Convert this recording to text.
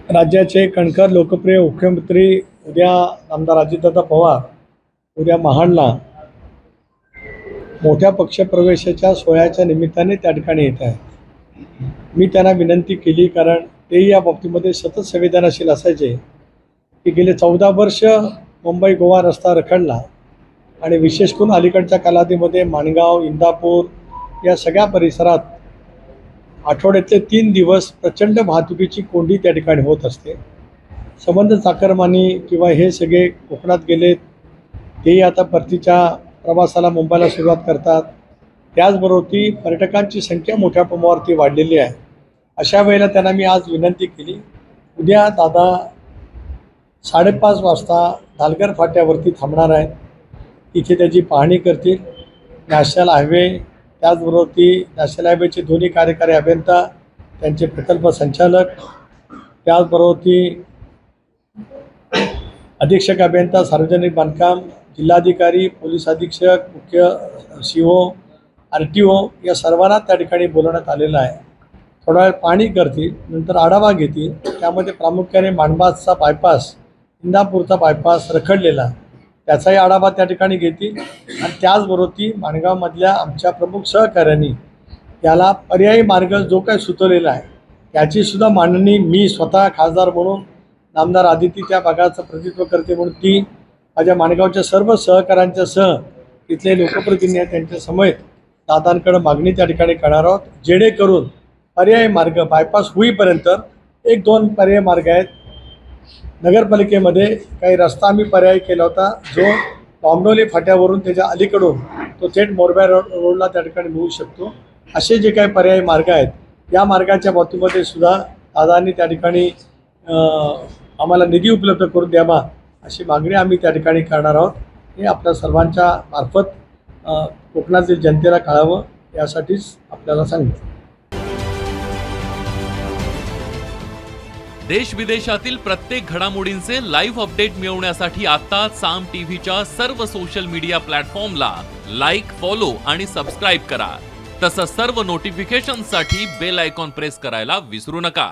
राज्याचे कणखर लोकप्रिय मुख्यमंत्री उद्या आमदार अजितदादा पवार उद्या महाडला मोठ्या पक्षप्रवेशाच्या सोहळ्याच्या निमित्ताने त्या ठिकाणी येत आहे। मी त्यांना विनंती केली, कारण तेही या बाबतीमध्ये सतत संवेदनशील असायचे की गेले 14 वर्ष मुंबई गोवा रस्ता रखडला आणि विशेष करून अलीकडच्या कालावधीमध्ये माणगाव, इंदापूर या सगळ्या परिसरात आठवड्यातले 3 दिवस प्रचंड वाहतुकीची कोंडी त्या ठिकाणी होत असते। संबंध चाकरमानी किंवा हे सगळे कोकणात गेलेत, तेही आता परतीच्या प्रवासाला मुंबईला सुरुवात करतात। त्याचबरोबर ती पर्यटकांची संख्या मोठ्या प्रमाणावरती वाढलेली आहे। अशा वेळेला त्यांना मी आज विनंती केली, उद्या दादा 5:30 वाजता दालगर फाट्यावरती थांबणार आहेत, तिथे त्याची पाहणी करतील। नॅशनल हायवे, त्याचबरोबर ती नॅशनल हायवेचे दोन्ही कार्यकारी अभियंता, त्यांचे प्रकल्प संचालक, त्याचबरोबर ती अधीक्षक अभियंता सार्वजनिक बांधकाम, जिल्हाधिकारी, पोलीस अधीक्षक, मुख्य CO, RTO या सर्वांना त्या ठिकाणी बोलवण्यात आलेलं आहे। थोडा वेळ पाहणी करतील, नंतर आढावा घेतील। त्यामध्ये प्रामुख्याने माणबाजचा बायपास, इंदापूरचा बायपास रखडलेला, त्याचाही आढावा त्या ठिकाणी घेतील। आणि त्याचबरोबर ती माणगावमधल्या आमच्या प्रमुख सहकाऱ्यांनी याला पर्यायी मार्ग जो काही सुचवलेला आहे त्याचीसुद्धा मांडणी मी स्वतः खासदार म्हणून, नामदार आदिती त्या भागाचं प्रतिनिधित्व करते म्हणून ती माझ्या माणगावच्या सर्व सहकाऱ्यांच्या सह इथले लोकप्रतिनिधी आहेत त्यांच्या समेत दादांकडे मागणी त्या ठिकाणी करणार आहोत, जेणेकरून पर्यायी मार्ग बायपास होईपर्यंत 1-2 पर्यायी मार्ग आहेत। नगरपालिकेमध्ये काही रस्ता आम्ही पर्यायी केला होता, जो बॉम्बडोली फाट्यावरून त्याच्या अलीकडून तो थेट मोरबा रोडला त्या ठिकाणी मिळू शकतो। असे जे काही पर्यायी मार्ग आहेत, या मार्गाच्या बाबतीमध्ये सुद्धा दादांनी त्या ठिकाणी आम्हाला निधी उपलब्ध करून द्यावा अशी मागणी आम्ही त्या ठिकाणी करणार आहोत। हे आपल्या सर्वांच्या मार्फत कोकणातील जनतेला कळावं यासाठीच आपल्याला सांगितलं। देश विदेशातील प्रत्येक घडामोडींचे लाईव्ह अपडेट मिळवण्यासाठी आता साम टीव्हीच्या सर्व सोशल मीडिया प्लॅटफॉर्मला लाईक, फॉलो आणि सबस्क्राईब करा। तसंच सर्व नोटिफिकेशनसाठी बेल आयकॉन प्रेस करायला विसरू नका।